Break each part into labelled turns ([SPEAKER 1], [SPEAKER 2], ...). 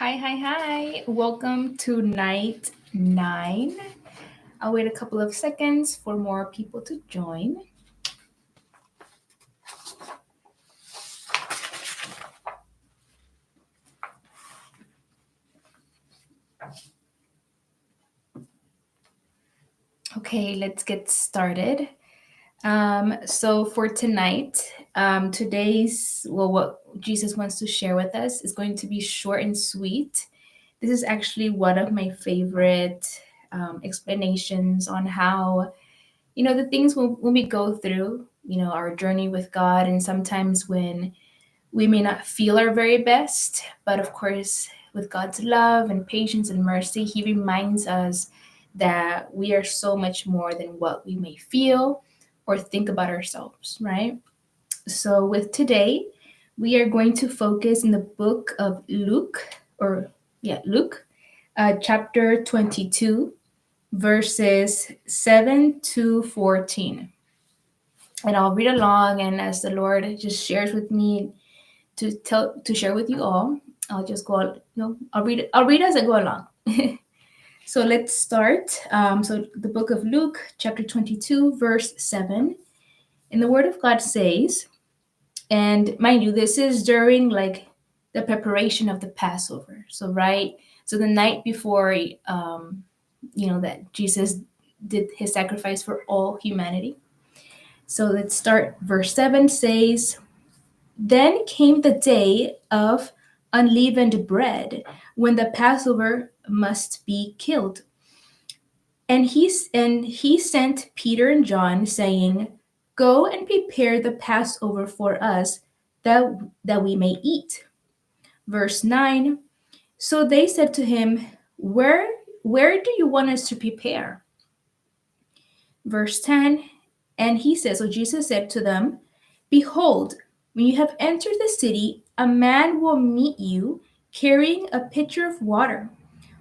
[SPEAKER 1] Hi. Welcome to night 9. I'll wait a couple of seconds for more people to join. Okay, let's get started. So for tonight, what Jesus wants to share with us is going to be short and sweet. This is actually one of my favorite explanations on how, the things when we go through, our journey with God, and sometimes when we may not feel our very best, but of course, with God's love and patience and mercy, He reminds us that we are so much more than what we may feel or think about ourselves, right? So, with today, we are going to focus in the book of Luke, chapter 22, verses 7 to 14. And I'll read along, and as the Lord just shares with me to share with you all. I'll just go. I'll read as I go along. So let's start. So the book of Luke, chapter 22, verse 7, and the Word of God says, and mind you, this is during like the preparation of the Passover. So right, so the night before, that Jesus did His sacrifice for all humanity. So let's start. Verse 7 says, then came the day of unleavened bread, when the Passover must be killed. And he sent Peter and John, saying, go and prepare the Passover for us, that we may eat. Verse 9. So they said to him, Where do you want us to prepare? Verse 10. And he says, so Jesus said to them, behold, when you have entered the city, a man will meet you carrying a pitcher of water.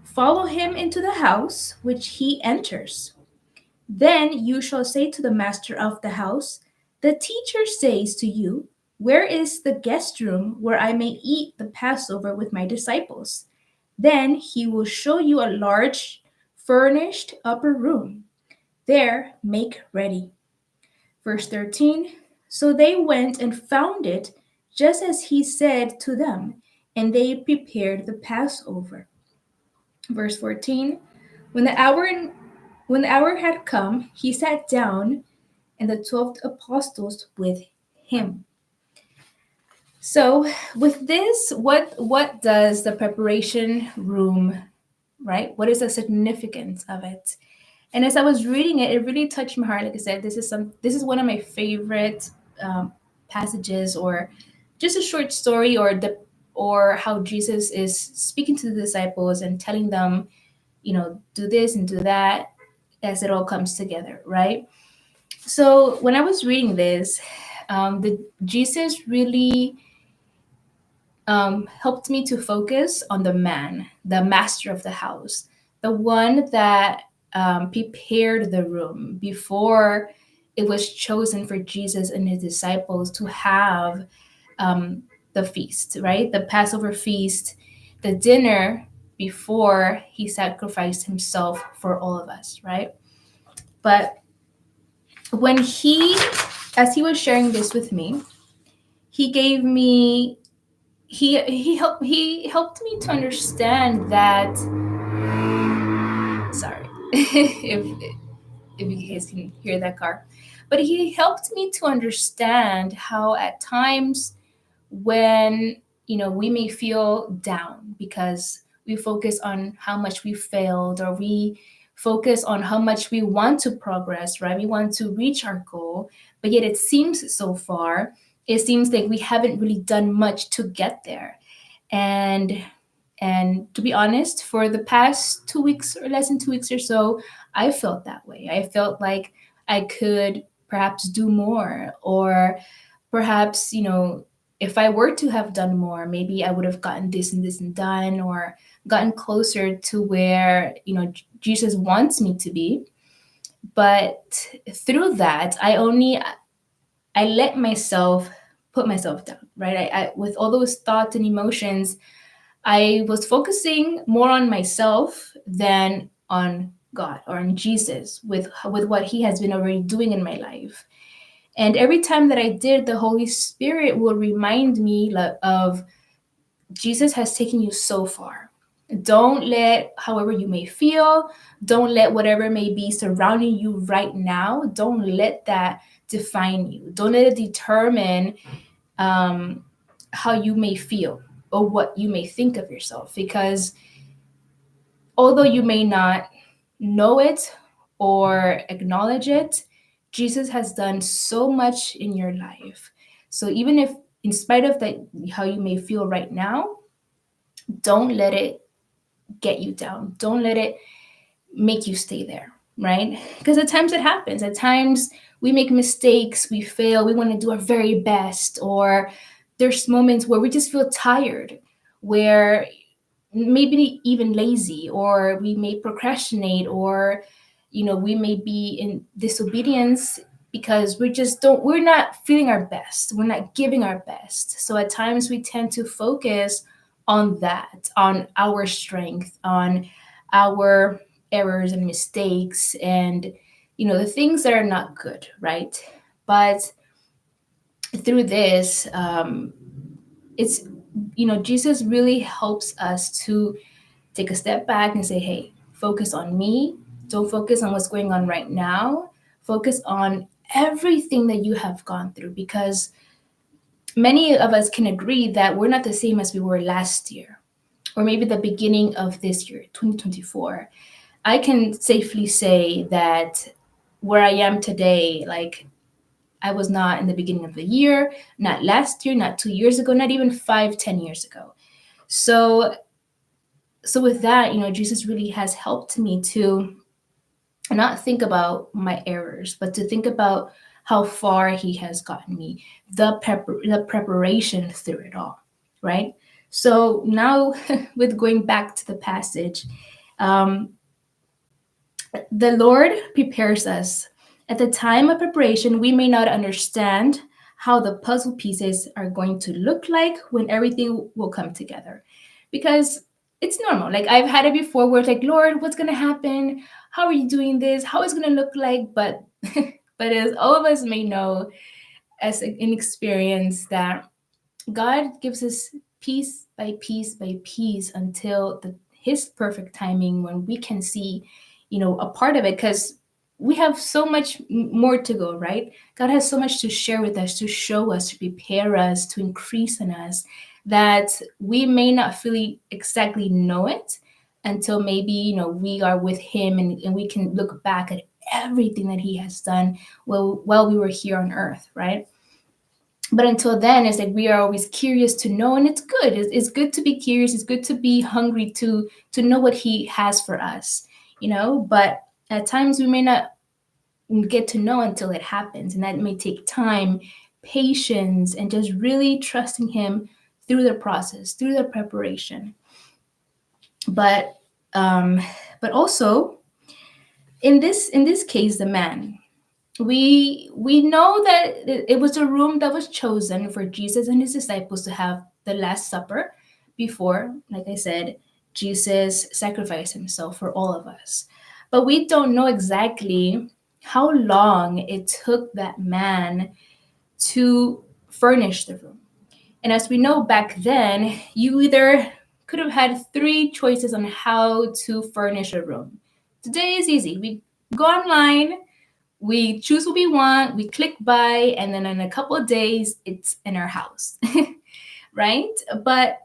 [SPEAKER 1] Follow him into the house which he enters. Then you shall say to the master of the house, the teacher says to you, where is the guest room where I may eat the Passover with my disciples? Then he will show you a large, furnished upper room. There, make ready. Verse 13. So they went and found it just as he said to them, and they prepared the Passover. Verse 14. When the hour had come, he sat down, and the 12 apostles with him. So with this, what does the preparation room, right? What is the significance of it? And as I was reading it, it really touched my heart. Like I said, this is one of my favorite passages, or just a short story, or how Jesus is speaking to the disciples and telling them, do this and do that, as it all comes together, right? So when I was reading this, the Jesus really helped me to focus on the man, the master of the house, the one that prepared the room before it was chosen for Jesus and his disciples to have the feast, right? The Passover feast, the dinner before he sacrificed himself for all of us, right? But as he was sharing this with me, he gave me he helped me to understand that, sorry, if you guys can hear that car, but he helped me to understand how at times when we may feel down because we focus on how much we failed, or we focus on how much we want to progress, right? We want to reach our goal, but yet it seems so far, it seems like we haven't really done much to get there. And to be honest, for the past 2 weeks, or less than 2 weeks or so, I felt that way. I felt like I could perhaps do more, or perhaps, if I were to have done more, maybe I would have gotten this and this and done, or gotten closer to where, Jesus wants me to be. But through that, I let myself put myself down, right? I with all those thoughts and emotions, I was focusing more on myself than on God or on Jesus with what he has been already doing in my life. And every time that I did, the Holy Spirit will remind me of Jesus has taken you so far. Don't let however you may feel, don't let whatever may be surrounding you right now, don't let that define you. Don't let it determine um, how you may feel or what you may think of yourself. Because although you may not know it or acknowledge it, Jesus has done so much in your life. So even if, in spite of that, how you may feel right now, don't let it get you down. Don't let it make you stay there, right? Because at times it happens. At times we make mistakes, we fail, we want to do our very best, or there's moments where we just feel tired, where maybe even lazy, or we may procrastinate, or we may be in disobedience because we're not feeling our best, we're not giving our best. So at times we tend to focus on that, on our strength, on our errors and mistakes, and the things that are not good, right? But through this, it's Jesus really helps us to take a step back and say, hey, focus on me. Don't focus on what's going on right now. Focus on everything that you have gone through, because many of us can agree that we're not the same as we were last year, or maybe the beginning of this year, 2024. I can safely say that where I am today, like, I was not in the beginning of the year, not last year, not 2 years ago, not even 5, 10 years ago. So with that, Jesus really has helped me to not think about my errors, but to think about how far he has gotten me, the preparation through it all, right? So now, with going back to the passage, um, the Lord prepares us. At the time of preparation, we may not understand how the puzzle pieces are going to look like when everything will come together. Because it's normal. Like, I've had it before where it's like, Lord, what's going to happen? How are you doing this? How is it going to look like? But but as all of us may know, as an experience, that God gives us piece by piece by piece until his perfect timing, when we can see, a part of it, because we have so much more to go, right? God has so much to share with us, to show us, to prepare us, to increase in us, that we may not fully exactly know it until maybe, we are with him, and we can look back at everything that he has done while we were here on earth, right? But until then, it's like we are always curious to know, and it's good. It's good to be curious. It's good to be hungry to know what he has for us, But at times we may not get to know until it happens, and that may take time, patience, and just really trusting him through the process, through the preparation. But um, but also in this case, the man, we know that it was a room that was chosen for Jesus and his disciples to have the last supper before, like I said, Jesus sacrificed himself for all of us. But we don't know exactly how long it took that man to furnish the room. And as we know, back then, you either could have had three choices on how to furnish a room. Today is easy. We go online, we choose what we want, we click buy, and then in a couple of days, it's in our house, right? But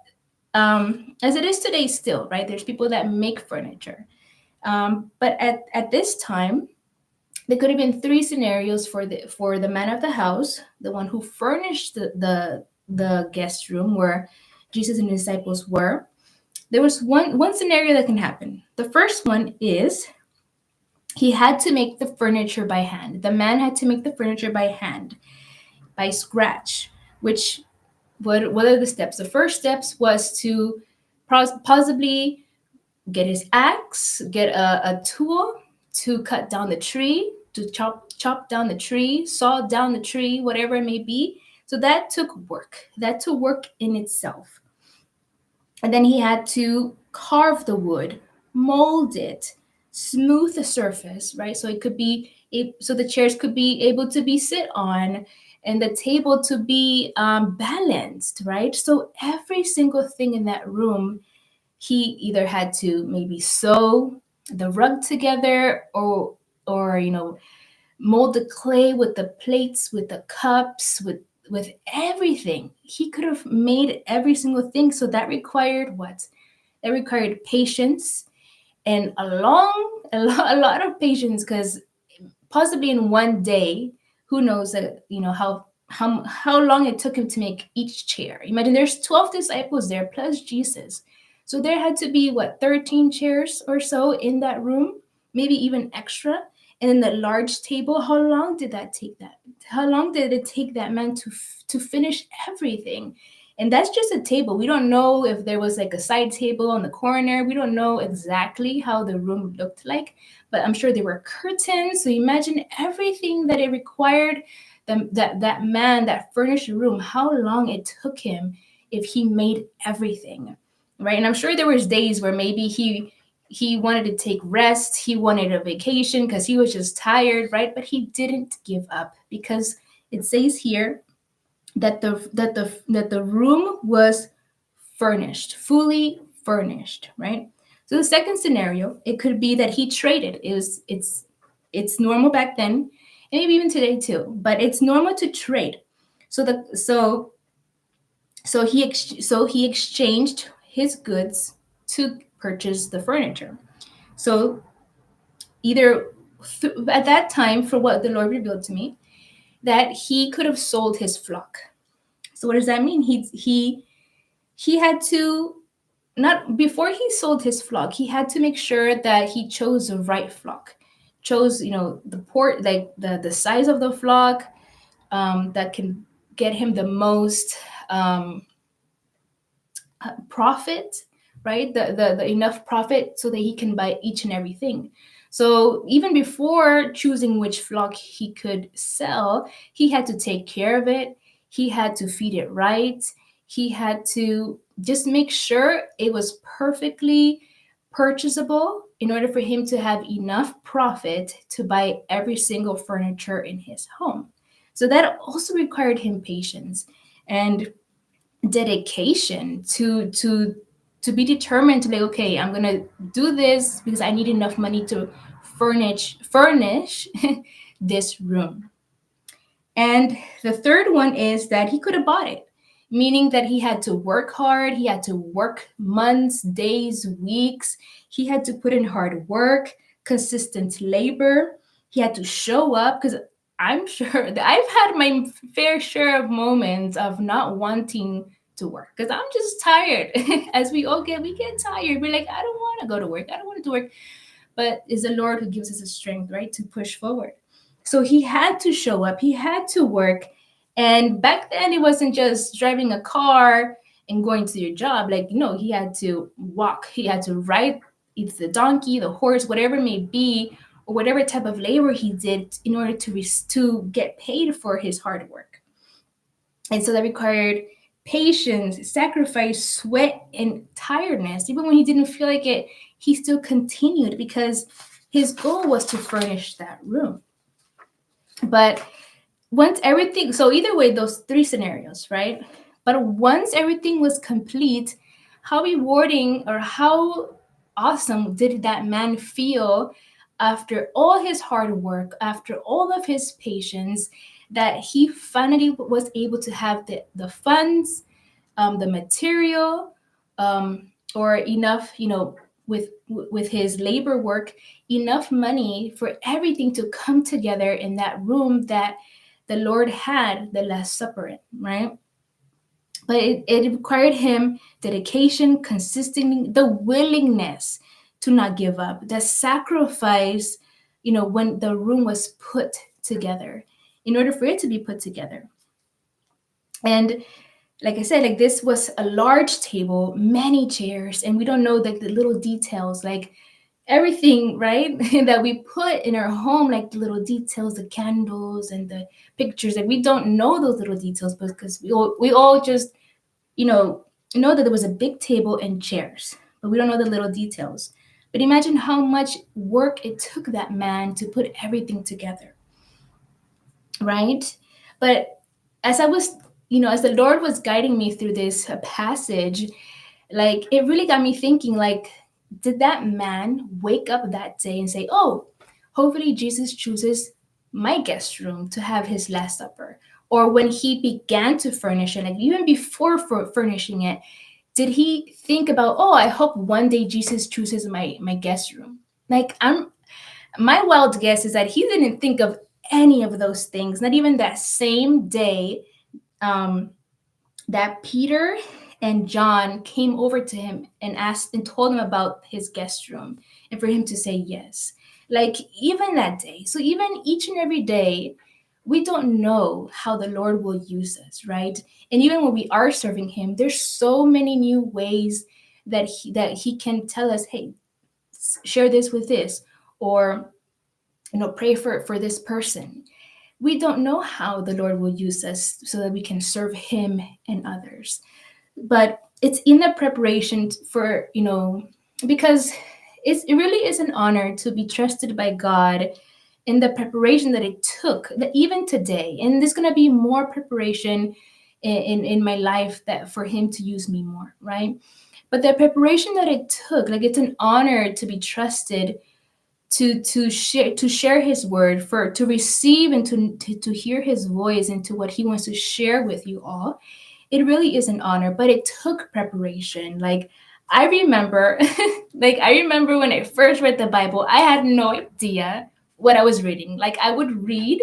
[SPEAKER 1] as it is today, still, right? There's people that make furniture. But at this time, there could have been three scenarios for the man of the house, the one who furnished the guest room where Jesus and his disciples were. There was one scenario that can happen. The first one is he had to make the furniture by hand. The man had to make the furniture by hand, by scratch. Which what are the steps? The first steps was to possibly get his axe, get a tool to cut down the tree, to chop down the tree, saw down the tree, whatever it may be. So that took work. That took work in itself. And then he had to carve the wood, mold it, smooth the surface, right? So it could be, so the chairs could be able to be sit on, and the table to be balanced, right? So every single thing in that room, he either had to maybe sew the rug together, or mold the clay with the plates, with the cups, with everything. He could have made every single thing. So that required what? That required patience, and a lot of patience, because possibly in one day, who knows that, how long it took him to make each chair. Imagine there's 12 disciples there plus Jesus. So there had to be what, 13 chairs or so in that room, maybe even extra. And then the large table, how long did that take that? How long did it take that man to finish everything? And that's just a table. We don't know if there was like a side table on the corner. We don't know exactly how the room looked like, but I'm sure there were curtains. So imagine everything that it required, that man that furnished the room, how long it took him if he made everything, right? And I'm sure there was days where maybe he wanted to take rest, he wanted a vacation because he was just tired, right? But he didn't give up, because it says here that the room was furnished, fully furnished, right? So the second scenario, it could be that he traded. It's normal back then, and maybe even today too, but it's normal to trade. So the so he exchanged his goods to purchase the furniture. So either at that time, for what the Lord revealed to me, that he could have sold his flock. So what does that mean? He had to, not before he sold his flock, he had to make sure that he chose the right flock, chose, the port, like the size of the flock, that can get him the most profit, right? The enough profit so that he can buy each and everything. So even before choosing which flock he could sell, he had to take care of it. He had to feed it right. He had to just make sure it was perfectly purchasable in order for him to have enough profit to buy every single furniture in his home. So that also required him patience and dedication to be determined to, like, okay, I'm gonna do this because I need enough money to furnish this room. And the third one is that he could have bought it, meaning that he had to work hard, he had to work months, days, weeks, he had to put in hard work, consistent labor, he had to show up, because I'm sure that I've had my fair share of moments of not wanting to work because I'm just tired. As we get tired. We're like, I don't want to go to work. I don't want to do work. But it's the Lord who gives us the strength, right, to push forward. So he had to show up, he had to work. And back then, it wasn't just driving a car and going to your job. Like, he had to walk, he had to ride either the donkey, the horse, whatever it may be, or whatever type of labor he did in order to get paid for his hard work. And so that required patience, sacrifice, sweat, and tiredness. Even when he didn't feel like it, he still continued because his goal was to furnish that room. But once everything, so either way, those three scenarios, right? But once everything was complete, how rewarding or how awesome did that man feel after all his hard work, after all of his patience, that he finally was able to have the funds, the material, or enough, with his labor work, enough money for everything to come together in that room that the Lord had the Last Supper in, right? But it required him dedication, consistency, the willingness to not give up, the sacrifice, when the room was put together, in order for it to be put together. And like I said, like this was a large table, many chairs, and we don't know like the little details, like everything, right? That we put in our home, like the little details, the candles and the pictures. Like we don't know those little details because we all just, know that there was a big table and chairs, but we don't know the little details. But imagine how much work it took that man to put everything together, right? But as I was, as the Lord was guiding me through this passage, like it really got me thinking, like, did that man wake up that day and say, oh, hopefully Jesus chooses my guest room to have his last supper? Or when he began to furnish it, like even before furnishing it, did he think about, oh, I hope one day Jesus chooses my guest room? Like, my wild guess is that he didn't think of any of those things, not even that same day, um, that Peter and John came over to him and asked and told him about his guest room, and for him to say yes. Like, even that day. So even each and every day, we don't know how the Lord will use us, right? And even when we are serving him, there's so many new ways that he can tell us, hey, share this with this, or pray for this person. We don't know how the Lord will use us so that we can serve him and others. But it's in the preparation for, because it really is an honor to be trusted by God in the preparation that it took, that even today. And there's going to be more preparation in my life, that for him to use me more, right? But the preparation that it took, like, it's an honor to be trusted to share his word, for to receive and to hear his voice and to what he wants to share with you all. It really is an honor, but it took preparation. Like, I remember, like, I remember when I first read the Bible, I had no idea what I was reading. Like, I would read,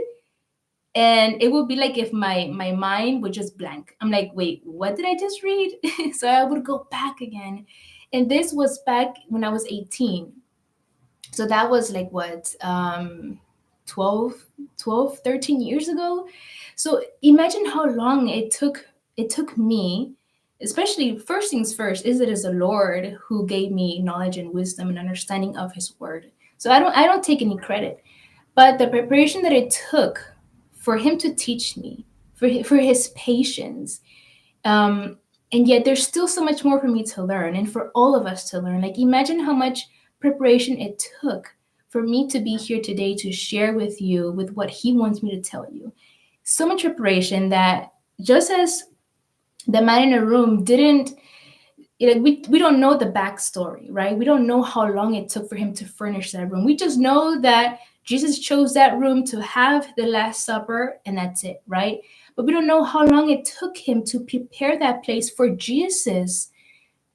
[SPEAKER 1] and it would be like if my mind would just blank. I'm like, wait, what did I just read? So I would go back again. And this was back when I was 18. So that was like what, 12, 13 years ago. So imagine how long it took me, especially, first things first, is it is the Lord who gave me knowledge and wisdom and understanding of his word. So I don't take any credit, but the preparation that it took for him to teach me, for his patience, um, and yet there's still so much more for me to learn, and for all of us to learn. Like, imagine how much preparation it took for me to be here today to share with you with what he wants me to tell you. So much preparation that, just as the man in a room didn't, we don't know the backstory, right? We don't know how long it took for him to furnish that room. We just know that Jesus chose that room to have the Last Supper, and that's it, right? But we don't know how long it took him to prepare that place for Jesus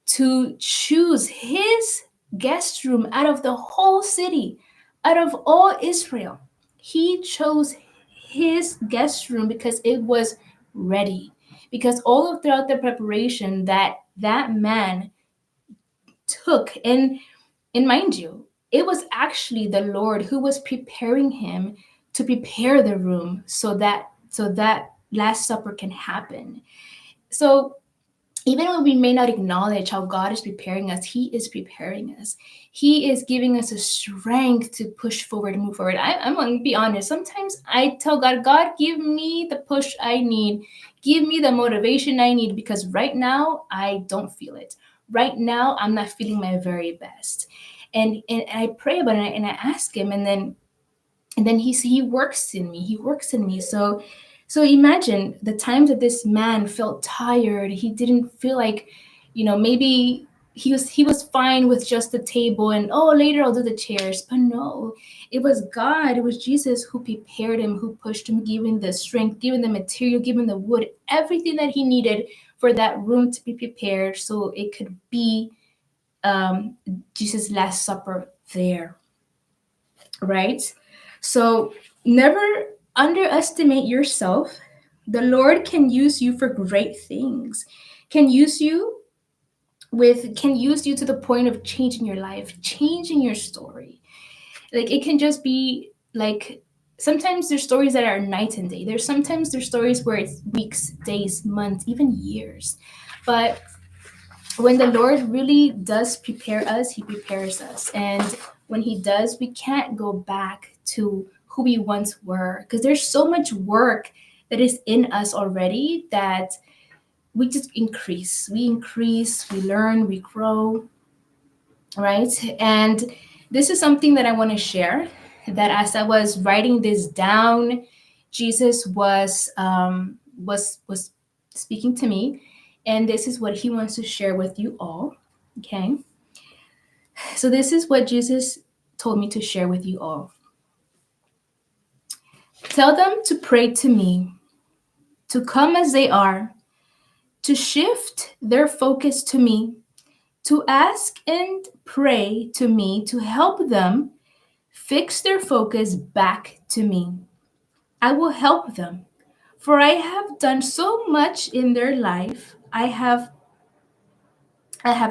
[SPEAKER 1] to choose his guest room out of the whole city, out of all Israel. He chose his guest room because it was ready. Because all of throughout the preparation that man took, and mind you, it was actually the Lord who was preparing him to prepare the room so that Last Supper can happen. So even when we may not acknowledge how God is preparing us, he is preparing us. He is giving us a strength to push forward and move forward. I'm going to be honest. Sometimes I tell God, God, give me the push I need. Give me the motivation I need, because right now I don't feel it. Right now I'm not feeling my very best. And I pray about it, and I ask him, and then he works in me. He works in me. So imagine the times that this man felt tired. He didn't feel like, maybe he was fine with just the table, and, oh, later I'll do the chairs. But no, it was God, it was Jesus who prepared him, who pushed him, giving the strength, giving the material, giving the wood, everything that he needed for that room to be prepared, so it could be, Jesus' Last Supper there, right? So never underestimate yourself. The Lord can use you for great things. Can use you can use you to the point of changing your life, changing your story. Like, it can just be like, sometimes there's stories that are night and day. There's stories where it's weeks, days, months, even years. But when the Lord really does prepare us, he prepares us. And when he does, we can't go back to who we once were, because there's so much work that is in us already, that we just increase. We increase, we learn, we grow, right? And this is something that I want to share, that as I was writing this down, Jesus was speaking to me, and this is what he wants to share with you all. Okay. So this is what Jesus told me to share with you all. Tell them to pray to me, to come as they are, to shift their focus to me, to ask and pray to me to help them fix their focus back to me. I will help them, for I have done so much in their life. I have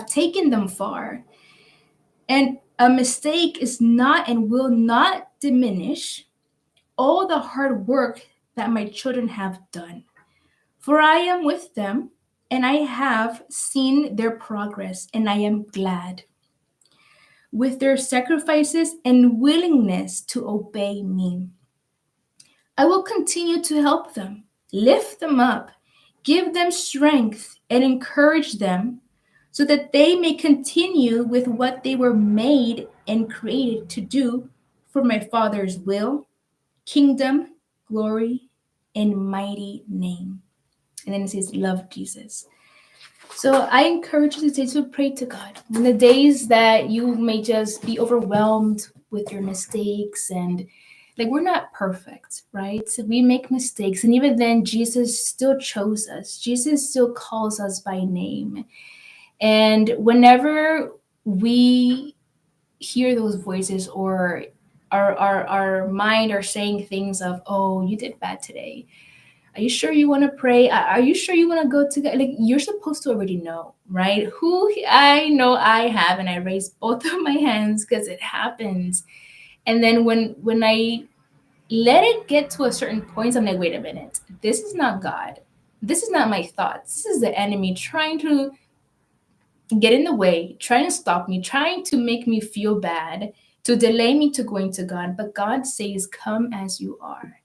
[SPEAKER 1] taken them far, and a mistake is not and will not diminish all the hard work that my children have done. For I am with them, and I have seen their progress, and I am glad with their sacrifices and willingness to obey me. I will continue to help them, lift them up, give them strength, and encourage them so that they may continue with what they were made and created to do for my Father's will, kingdom, glory, and mighty name. And then it says, love Jesus. So I encourage you to pray to God. In the days that you may just be overwhelmed with your mistakes, and like, we're not perfect, right? So we make mistakes. And even then, Jesus still chose us. Jesus still calls us by name. And whenever we hear those voices, or our mind are saying things of, oh, you did bad today, are you sure you want to pray? Are you sure you want to go to God? Like, you're supposed to already know, right? Who I know I have, and I raise both of my hands because it happens. And then when I let it get to a certain point, I'm like, wait a minute, this is not God. This is not my thoughts. This is the enemy trying to get in the way, trying to stop me, trying to make me feel bad, to delay me to going to God. But God says, come as you are,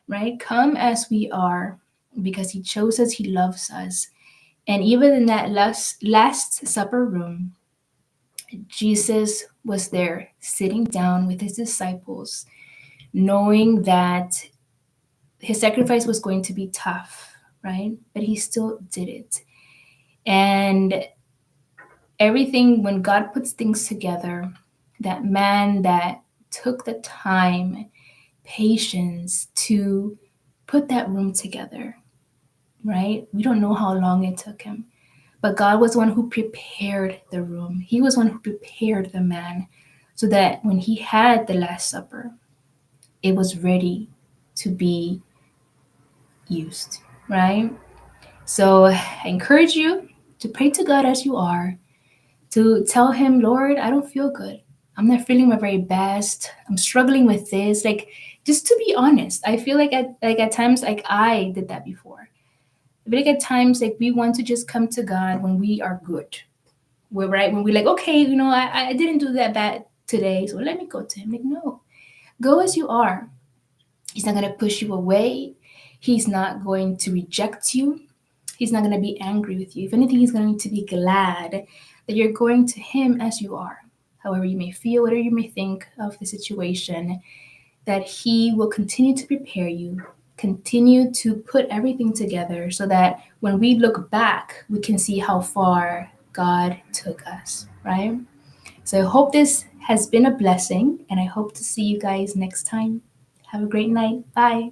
[SPEAKER 1] right? Come as we are, because he chose us, he loves us. And even in that last supper room, Jesus was there sitting down with his disciples, knowing that his sacrifice was going to be tough, right? But he still did it. And everything, when God puts things together, that man that took the time, patience to put that room together, right? We don't know how long it took him, but God was the one who prepared the room. He was one who prepared the man so that when he had the Last Supper, it was ready to be used, right? So I encourage you to pray to God as you are, to tell him, Lord, I don't feel good. I'm not feeling my very best. I'm struggling with this. Like, just to be honest, I feel like at times, like, I did that before. I feel like at times, like, we want to just come to God when we are good. We're right when we're like, okay, I didn't do that bad today, so let me go to him. Like, no, go as you are. He's not gonna push you away. He's not going to reject you. He's not going to be angry with you. If anything, he's going to be glad that you're going to him as you are. However you may feel, whatever you may think of the situation, that he will continue to prepare you, continue to put everything together so that when we look back, we can see how far God took us, right? So I hope this has been a blessing, and I hope to see you guys next time. Have a great night. Bye.